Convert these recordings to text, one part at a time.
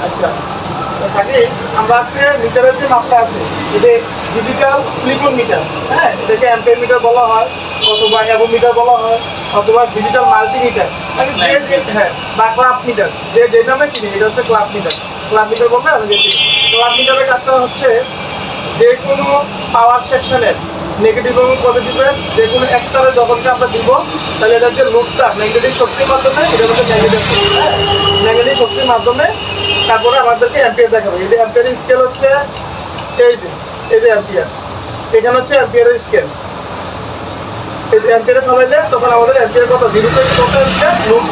আচ্ছা সাকিব, আমরা আজকে মিটারের যে মাপটা আছে, এতে ডিজিটাল সিলিকন মিটার, হ্যাঁ, এটাকে অ্যাম্পিয়ার মিটার বলা হয়, অথবা অ্যাভোমিটার বলা হয়, অথবা ডিজিটাল মাল্টিমিটার, মানে হ্যাঁ, বা ক্লাব মিটার, যে নামে চিনি, এটা হচ্ছে ক্লাব মিটার। ক্লাব মিটার বলতে আমি যে ক্লাব মিটারের কাজটা হচ্ছে যে কোনো পাওয়ার সেকশনের নেগেটিভ এবং পজিটিভের যে কোনো একটারে যখনকে আমরা দিব, তাহলে এটার যে লুপটা নেগেটিভ শক্তির মাধ্যমে, এটা হচ্ছে নেগেটিভ, হ্যাঁ, নেগেটিভ শক্তির মাধ্যমে তারপরে আমাদেরকে অ্যাম্পিয়ার দেখাবে। এই যে অ্যাম্পিয়ারের স্কেল হচ্ছে এই যে অ্যাম্পিয়ার, এখানে হচ্ছে অ্যাম্পিয়ারের স্কেল। এই যে অ্যাম্পিয়ারে ফলাইলে তখন আমাদের অ্যাম্পিয়ার কত, 0 থেকে কত অ্যাম্পিয়ার লুপ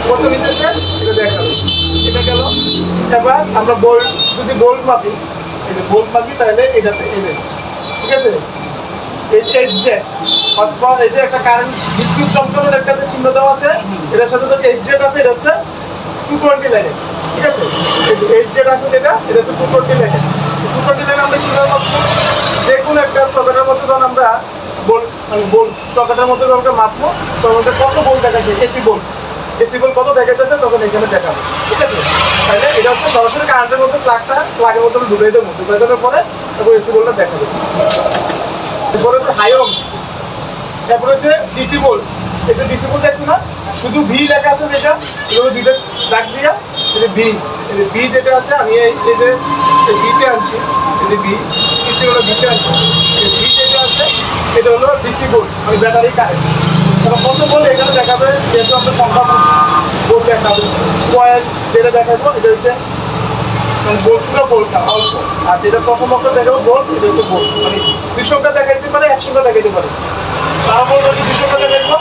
কত নিতেছে এটা দেখাবে। এটা গেল। এবার আমরা বোল্ট, যদি বোল্ট মাপি, এই যে বোল্ট মাপি, তাহলে এটাতে এই যে, ঠিক আছে, এই যে অথবা এই যে একটা কারেন্ট বিদ্যুৎ চমকানোর একটা যে চিহ্ন দেওয়া আছে, এটার সাথে যে এইচজেড আছে, এটা হচ্ছে 220 লাইনের, ঠিক আছে। এই যে এইচজেড আছে যেটা, এটা হচ্ছে 220 লাইনের। 220 লাইন আমরা কীভাবে মাপবো? যে কোনো একটা চকেটের মধ্যে যখন আমরা বোল্ট চকেটের মধ্যে যখন মাপবো, তখন কত বোল্ট দেখাচ্ছে, এসি বোল্ট কত দেখাইতেছে তখন এখানে দেখাবো, ঠিক আছে। তাহলে এটা হচ্ছে সরাসরি কারেন্টের মধ্যে প্লাগের মধ্যে ঢুকাই দেবো, ঢুকাই দেওয়ার পরে তারপর এসি বোল্টটা দেখা দেবো। এরপরে হচ্ছে হাই ওহমস, তারপরে হচ্ছে ডিসি বোল্ট। এই যে ডিসি বোল্ট দেখছে না, শুধু ভি লেখা আছে যেটা, এগুলো দুইটা দাগ দিয়া, এই যে ভি যেটা আছে, আমি এই যে ভিতে আনছি, এই যে ভি কিছু হলো ভিতে আনছি, এই ভি যেটা আছে এটা হলো ডিসি বোল্ট, মানে ব্যাটারি কারেন্ট। তারপর কত বলে এখানে দেখাবে, যেহেতু আমরা সংখ্যা বোল্ট দেখাবে, কয়েল যেটা দেখাবো এটা হচ্ছে মানে বোল্টগুলো বোল্টটা অল্প, আর যেটা প্রথম অক্ষর দেখাবো বোল্ট, এটা হচ্ছে বোল্ট, মানে 2 সংখ্যা দেখাইতে পারে, 1 সংখ্যা দেখাইতে পারে। 12 বোল্ট হলে 2 সংখ্যা দেখাইবো,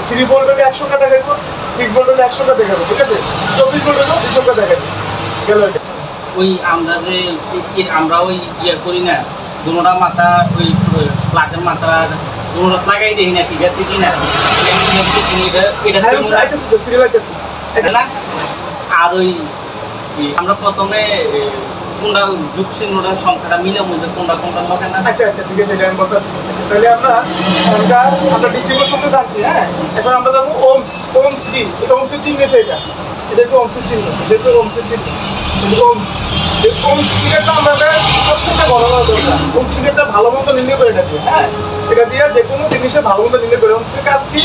3 বোল্ট হলে 1 সংখ্যা দেখাইবো, 6 বোল্ট হলে 1 সংখ্যা দেখাবো, ঠিক আছে। 24 বোল্ট হলে 2 সংখ্যা দেখাইবো, গেল এটা। ওই আমরা যে আমরা ওই ইয়ে করি না, দুনোটা মাথা ওই প্লাগের মাথা দুনোটা লাগাই দেখি না, ঠিক আছে কি না, এটা না। আর ওই আমরা প্রথমে কোনটা যুগ চিহ্নটার সংখ্যাটা মিলে বুঝে কোনটা লগে না। আচ্ছা ঠিক আছে, এটা আমি বলতেছি। আচ্ছা তাহলে আমরা ডিসি বোল্ট সম্পর্কে জানছি, হ্যাঁ। এখন আমরা যাবো ওহমস কি, ওহমসের চিহ্ন আছে, এটা হচ্ছে ওহমসের চিহ্ন, এটা হচ্ছে ওহমসের চিহ্ন, ওহমস। এই ওহমস চিহ্নটা আমাদের প্রত্যেকটা গণনা দরকার। ওহমস চিহ্নটা ভালো মন্দ নির্ণয় করে, এটা দিয়ে, হ্যাঁ, এটা দিয়ে যে কোনো জিনিসের ভালো মন্দ নির্ণয় করে। ওহমসের কাজ কি,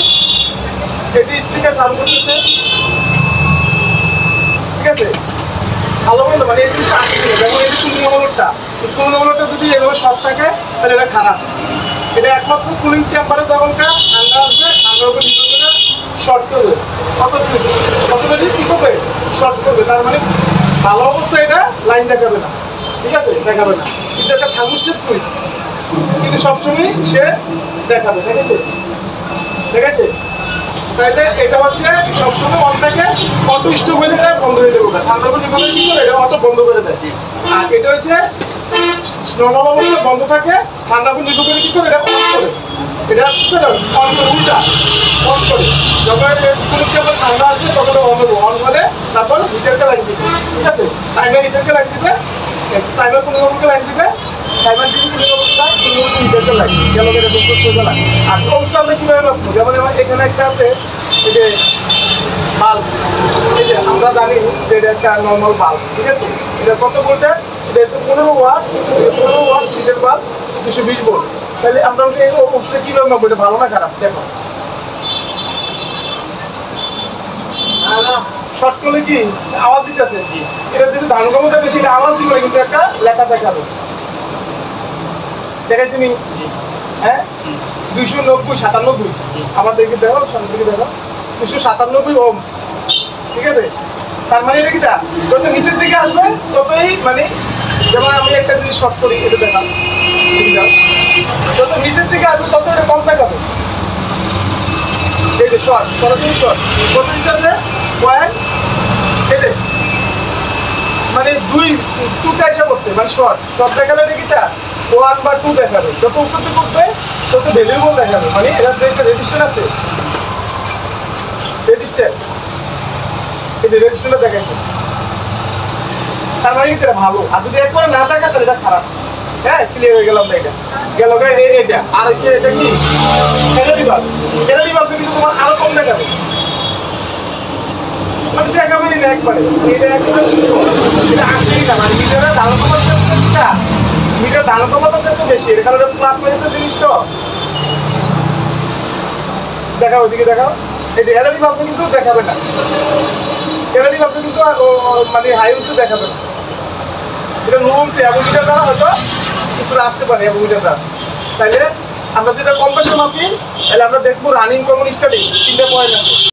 এটি স্টিকার সার্ভ করতেছে, ঠিক আছে, ভালো মন্দ মানে এই জিনিসটা আসছে, যেমন এই কুলিং যদি এভাবে শর্ট থাকে তাহলে এটা খারাপ। এটা একমাত্র কুলিং চেম্বারে যখনকার ঠান্ডা আসবে, ঠান্ডার উপর নির্ভর করে শর্ট করবে, কত বেশি কী করবে, শর্ট করবে। তার মানে ভালো অবস্থায় এটা লাইন দেখাবে না, ঠিক আছে, দেখাবে না। কিন্তু একটা থার্মোস্ট্যাট সুইচ কিন্তু সবসময় সে দেখাবে, দেখেছে। তাইলে এটা হচ্ছে সবসময় অন থাকে, অটো স্টপ হয়ে যায়, বন্ধ হয়ে যাবে। ঠান্ডা করে নিভাবে কি করে, এটা অটো বন্ধ করে দেয়। আর এটা হচ্ছে নর্মাল অবস্থায় বন্ধ থাকে, ঠান্ডা করে নিভাবে করে কি করে, এটা অন করে, এটা কি করে অন করে, উল্টা অন করে। যখন কোনো চেম্বার ঠান্ডা আসবে তখন অন হবো, অন হলে তারপর হিটারকে লাইন দিবে, ঠিক আছে। টাইমার হিটারকে লাইন দিবে, টাইমার কোনো রকমকে লাইন দিবে, টাইমার যদি কোনো রকম হিটারকে লাইন গেল, এরকম সুস্থ গেলাম। আর ওমসটা আমরা কীভাবে রাখবো, যেমন আমার এখানে একটা আছে এই যে বাল্ব, এই যে আমরা জানি যে এটা একটা নর্মাল বাল্ব, ঠিক আছে। এটা কত ভোল্টের, এটা হচ্ছে 15 watt, 15 watt diesel bulb, 220 volt. তাহলে আমরা এই ওমসটা কীভাবে মাপবো, এটা ভালো না খারাপ, দেখো। শর্ট করলে কি আওয়াজ দিতেছে, এটা যদি ধান ক্ষমতা বেশি এটা আওয়াজ দিবে, কিন্তু একটা লেখা দেখাবে, দেখাইছি নি, হ্যাঁ, 290-97, আমার দিকে দেখো, সামনের দিকে দেখো, 297 ওহমস, ঠিক আছে। তার মানে এটা কি, যত নিচের দিকে আসবে ততই মানে, যেমন আমি একটা জিনিস শর্ট করি, এটা দেখাম, যত নিচের দিকে আসবে তত এটা কম দেখাবে। এই যে শর্ট, সরাসরি শর্ট কত দিতেছে, পয়েন্ট, এই যে মানে 2 এসে বসছে, মানে শর্ট দেখালে এটা কি 1 বা 2 দেখাবে। যত উপর দিকে উঠবে তত ভ্যালুয়েবল দেখাবে, মানে এটার যে একটা রেজিস্টার আছে, রেজিস্টার, এই যে রেজিস্টারটা দেখাইছে, তার মানে এটা ভালো। আর যদি একবারে না দেখা তাহলে এটা খারাপ, হ্যাঁ, ক্লিয়ার হয়ে গেলাম না। এটা গেল এটা, আর হচ্ছে এটা কি ক্যালোরি বাল্ব, কিন্তু তোমার আরো কম দেখাবে, মানে দেখাবে না একবারে, এটা একবারে আনুকূলতা চাইতে বেশি, কারণ এটা প্লাস মাইনাসের জিনিস তো। দেখাও, ওইদিকে দেখাও। এই যে এলইডি বাল্ব কিন্তু দেখাবে না, এলইডি বাল্ব কিন্তু মানে হাই উলসে দেখাবে না, এটা লো উলসে অ্যাভোমিটার দ্বারা হয়তো কিছুটা আসতে পারে অ্যাভোমিটার দ্বারা। তাইলে আমরা যেটা কম্প্রেসর মাপি, তাহলে আমরা দেখবো রানিং কমন স্টার্টিং 3টা পয়েন্ট আছে।